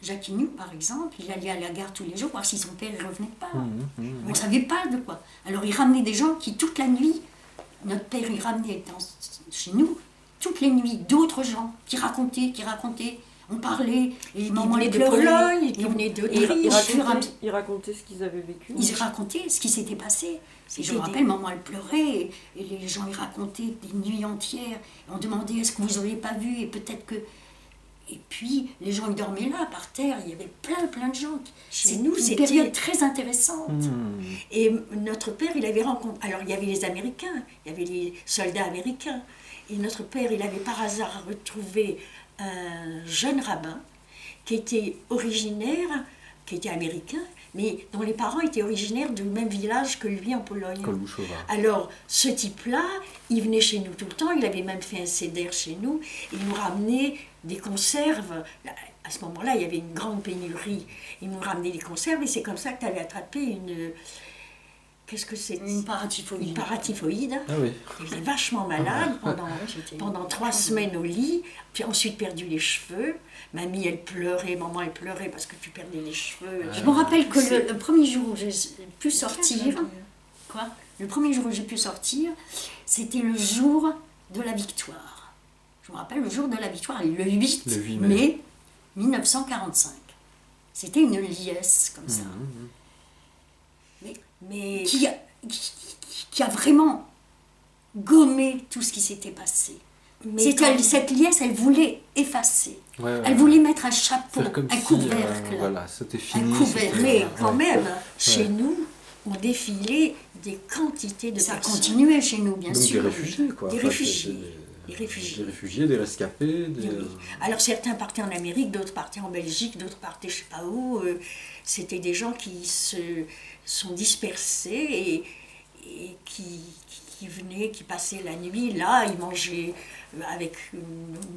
Jacques Inu, par exemple, il allait à la gare tous les jours voir si son père ne revenait pas. On ne savait pas de quoi. Alors il ramenait des gens qui, toute la nuit, notre père, il ramenait chez nous, toutes les nuits, d'autres gens qui racontaient. On parlait, et Il maman venait elle de pleurait. Pologne, Et il on- venait et d'Autriche. Ils racontaient ce qu'ils avaient vécu. Ils racontaient ce qui s'était passé. Et je me C'était rappelle, maman, elle pleurait, et les gens, ils racontaient des nuits entières. Et on demandait, est-ce que vous n'auriez pas vu? Et peut-être que... Et puis, les gens, ils dormaient là, par terre. Il y avait plein de gens. Chez C'est nous, une c'était- période très intéressante. Et notre père, il avait rencontré... Alors, il y avait les Américains, il y avait les soldats américains. Et notre père, il avait par hasard retrouvé un jeune rabbin qui était originaire, qui était américain, mais dont les parents étaient originaires du même village que lui en Pologne. Kolbuszowa. Alors, ce type-là, il venait chez nous tout le temps, il avait même fait un CDR chez nous, il nous ramenait des conserves. À ce moment-là, il y avait une grande pénurie. Il nous ramenait des conserves et c'est comme ça que tu avais attrapé une... Qu'est-ce que c'est? Une paratyphoïde. Une paratyphoïde. Ah oui. Il était vachement malade pendant 3 semaines au lit, puis ensuite perdu les cheveux. Mamie, elle pleurait, maman, elle pleurait parce que tu perdais les cheveux. Je me rappelle que C'est- le premier jour où j'ai pu sortir, le premier jour où j'ai pu sortir, c'était le jour de la victoire. Je me rappelle le jour de la victoire, le 8, Le 8 mai. mai 1945. C'était une liesse comme ça. Mais Qui a vraiment gommé tout ce qui s'était passé. Cette liesse, elle voulait effacer. Ouais, Elle voulait mettre un chapeau, faire comme un si, couvercle. voilà, c'était fini. couvercle. c'était- Mais ouais. quand même, chez Ouais. nous, on défilait des quantités de Ça personnes. continuait chez nous, bien Donc sûr. des réfugiés, quoi. Des Enfin, réfugiés. Des Des réfugiés. réfugiés, des rescapés. Des... Oui. Alors certains partaient en Amérique, d'autres partaient en Belgique, d'autres partaient je sais pas où. C'était des gens qui se sont dispersés et qui venaient, qui passaient la nuit là, ils mangeaient avec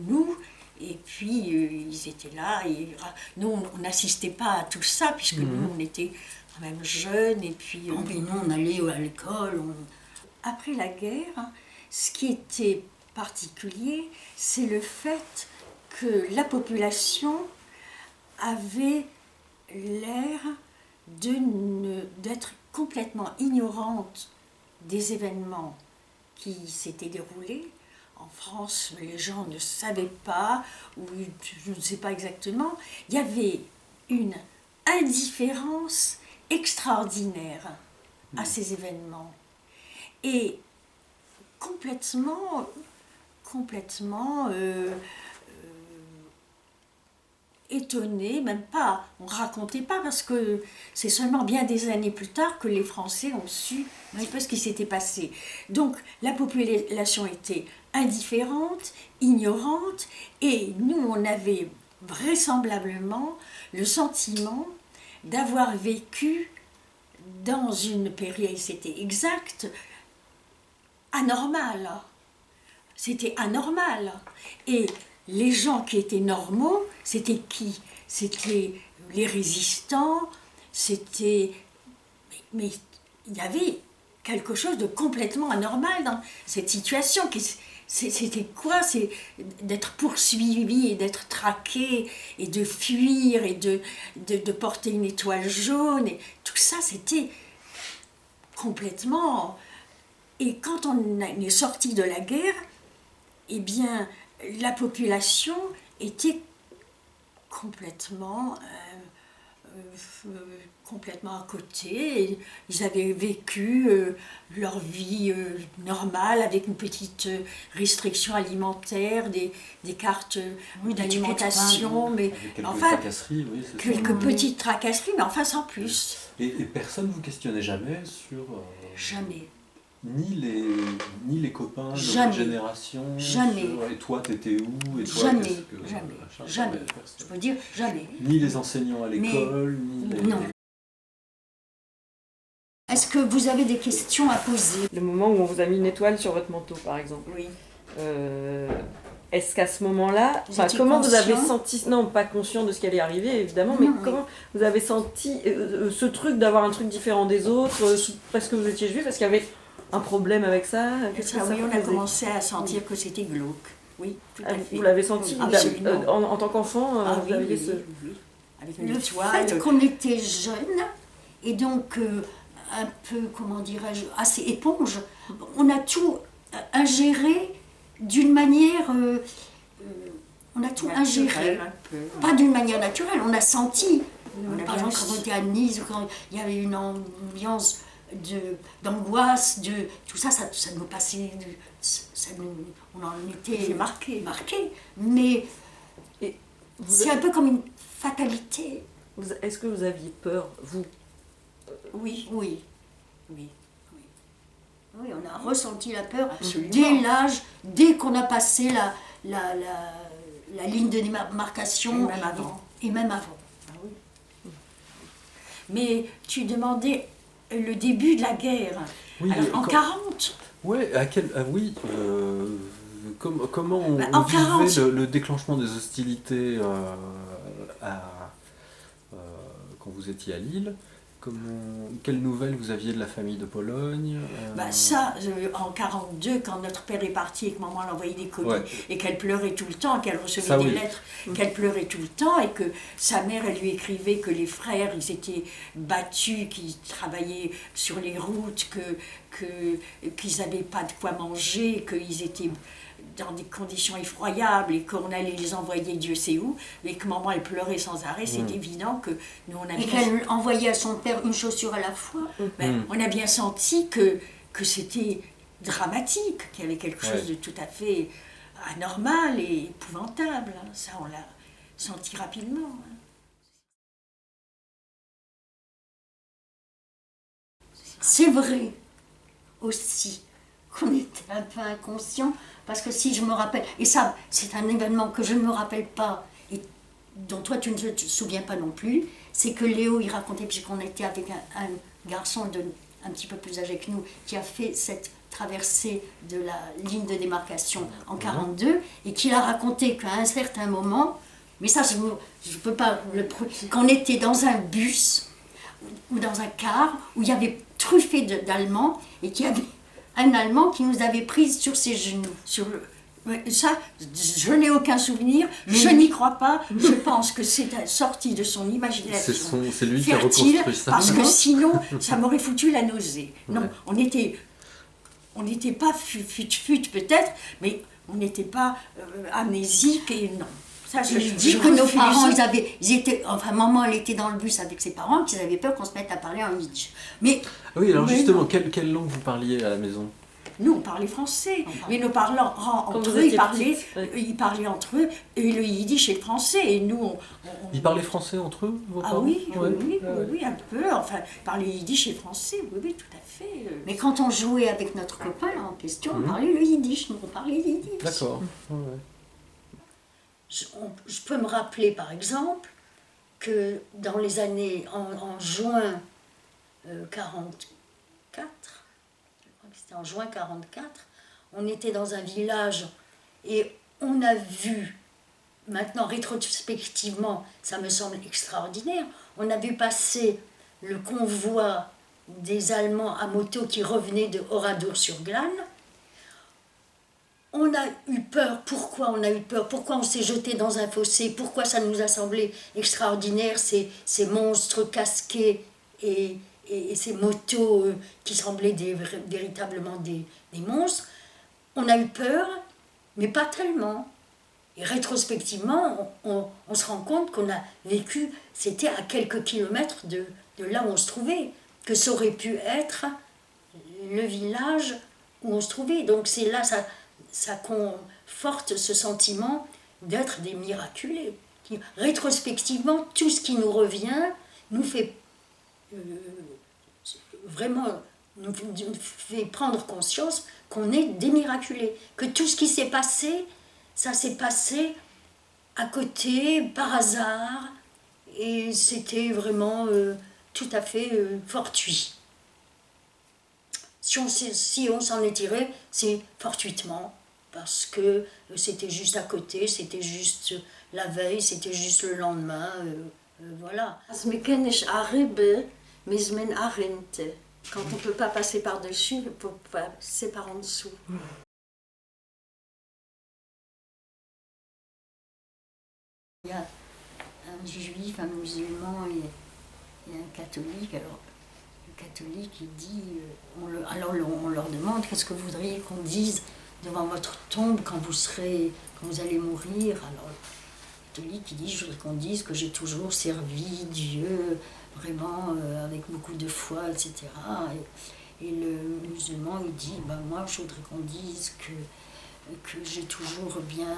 nous. Et puis ils étaient là. Nous, on n'assistait pas à tout ça puisque nous, on était quand même jeunes. Et puis, Et puis nous, on allait à l'école. après la guerre, ce qui était particulier, c'est le fait que la population avait l'air d'être complètement ignorante des événements qui s'étaient déroulés. En France, les gens ne savaient pas, ou je ne sais pas exactement. Il y avait une indifférence extraordinaire à ces événements. Et complètement étonné, même pas, on racontait pas parce que c'est seulement bien des années plus tard que les Français ont su un petit peu ce qui s'était passé. Donc la population était indifférente, ignorante, et nous on avait vraisemblablement le sentiment d'avoir vécu dans une période, c'était exact, anormal. C'était anormal. Et les gens qui étaient normaux, c'était qui? C'était les résistants, c'était... Mais il y avait quelque chose de complètement anormal dans cette situation. C'était quoi? C'est d'être poursuivi et d'être traqué et de fuir et de porter une étoile jaune. Et tout ça, c'était complètement... Et quand on est sorti de la guerre, eh bien, la population était complètement complètement à côté. Ils avaient vécu leur vie normale avec une petite restriction alimentaire, des cartes d'alimentation, mais Avec quelques enfin, tracasseries, oui, c'est ça. quelques petites tracasseries, mais enfin sans plus. Et personne ne vous questionnait jamais sur... Jamais. Ni les copains de Jamais. votre génération Jamais. Et toi, t'étais où et toi, Jamais. qu'est-ce que... Jamais. machin, Jamais. personne. Je peux dire jamais. Ni les enseignants à l'école, ni les... Non. Est-ce que vous avez des questions à poser? Le moment où on vous a mis une étoile sur votre manteau, par exemple. Oui. Est-ce qu'à ce moment-là, Vous étiez comment vous avez conscient? senti, non pas conscient de ce qui allait arriver évidemment, Non, mais oui. comment vous avez senti ce truc d'avoir un truc différent des autres, parce que vous étiez juif, parce qu'il y avait un problème avec ça? Qu'est-ce que Ça, ça oui, on a faisait commencé à sentir que c'était glauque. Oui, tout à fait. Vous l'avez senti Absolument. en tant qu'enfant, Ah vous oui, aviez oui, ce... oui. Avec une Le étoile. fait qu'on était jeune et donc un peu, comment dirais-je, assez éponge, on a tout ingéré d'une manière... on a tout ingéré. Naturel, un peu. Pas d'une manière naturelle, on a senti. On a Par bien exemple, quand on était à Nice, ou quand il y avait une ambiance d'angoisse, tout ça, ça nous passait, on en était J'ai marqué. mais Vous- c'est un peu comme une fatalité. Est-ce que vous aviez peur, vous? Oui, Oui, oui. oui, on a ressenti la peur Absolument. dès l'âge, dès qu'on a passé la ligne de démarcation. Et même avant. Et même avant. Ah oui. Mais tu demandais le début de la guerre. Oui, Alors, en 40, Ouais, oui, comment on, Bah, on en vivait 40. le déclenchement des hostilités quand vous étiez à Lille? Quelles nouvelles vous aviez de la famille de Pologne? bah ça, en 42, quand notre père est parti et que maman l'envoyait des colis, Ouais. et qu'elle pleurait tout le temps, qu'elle recevait Ça, des oui. lettres, qu'elle pleurait tout le temps, et que sa mère, elle lui écrivait que les frères, ils étaient battus, qu'ils travaillaient sur les routes, qu'ils n'avaient pas de quoi manger, qu'ils étaient dans des conditions effroyables et qu'on allait les envoyer Dieu sait où, mais que maman, elle pleurait sans arrêt, c'est évident que nous, on a Et bien... qu'elle envoyait à son père une chaussure à la fois. Ben, on a bien senti que c'était dramatique, qu'il y avait quelque chose Ouais. de tout à fait anormal et épouvantable. Hein. Ça, on l'a senti rapidement. Hein. C'est vrai aussi qu'on était un peu inconscient, parce que si je me rappelle, et ça c'est un événement que je ne me rappelle pas, et dont toi tu ne te souviens pas non plus, c'est que Léo il racontait, puisqu'on était avec un garçon un petit peu plus âgé que nous, qui a fait cette traversée de la ligne de démarcation en 42, et qu'il a raconté qu'à un certain moment, mais ça je ne peux pas qu'on était dans un bus ou dans un car où il y avait truffé d'Allemands et qu'il y avait un Allemand qui nous avait prises sur ses genoux. Ouais, ça, je n'ai aucun souvenir, je n'y crois pas, je pense que c'est sorti de son imagination C'est lui qui a fertile, reconstruit ça. parce que sinon, ça m'aurait foutu la nausée. Non, on n'était pas fut peut-être, mais on n'était pas amnésique et non. Ça, Il dit que nos parents, enfin maman elle était dans le bus avec ses parents, qu'ils avaient peur qu'on se mette à parler en yiddish. Mais Oui, alors Mais justement, non. quelle langue vous parliez à la maison? Nous, on parlait français, mais nos parents Quand entre vous eux, étiez petite, ils parlaient entre eux, et le yiddish et le français, et nous, Ils parlaient français entre eux, vos Ah parents? oui, Ouais. oui, un peu, enfin, parler yiddish et français, oui, tout à fait. Mais quand on jouait avec notre copain là en question, on parlait le yiddish, nous on parlait yiddish. D'accord. Ouais. Je peux me rappeler par exemple que dans les années, en juin 44, je crois que c'était en juin 44, on était dans un village et on a vu, maintenant rétrospectivement, ça me semble extraordinaire, on a vu passer le convoi des Allemands à moto qui revenaient de Oradour-sur-Glane. On a eu peur. Pourquoi on a eu peur? Pourquoi on s'est jeté dans un fossé? Pourquoi ça nous a semblé extraordinaire, ces monstres casqués et ces motos qui semblaient véritablement des monstres? On a eu peur, mais pas tellement. Et rétrospectivement, on se rend compte qu'on a vécu, c'était à quelques kilomètres de là où on se trouvait, que ça aurait pu être le village où on se trouvait. Donc c'est là, ça conforte ce sentiment d'être des miraculés. Rétrospectivement, tout ce qui nous revient nous fait vraiment nous fait prendre conscience qu'on est des miraculés, que tout ce qui s'est passé, ça s'est passé à côté, par hasard, et c'était vraiment tout à fait fortuit. Si on s'en est tiré, c'est fortuitement, parce que c'était juste à côté, c'était juste la veille, c'était juste le lendemain, voilà. Quand on ne peut pas passer par-dessus, il faut passer par en dessous. Il y a un juif, un musulman et un catholique. Alors, le catholique, il dit, on leur demande, qu'est-ce que vous voudriez qu'on dise devant votre tombe quand vous allez mourir? Alors, le catholique, il dit, je voudrais qu'on dise que j'ai toujours servi Dieu, vraiment avec beaucoup de foi, etc. Et le musulman, il dit, moi, je voudrais qu'on dise que j'ai toujours bien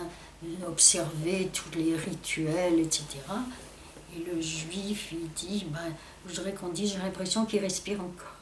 observé tous les rituels, etc. Et le juif, il dit, je voudrais qu'on dise, j'ai l'impression qu'il respire encore.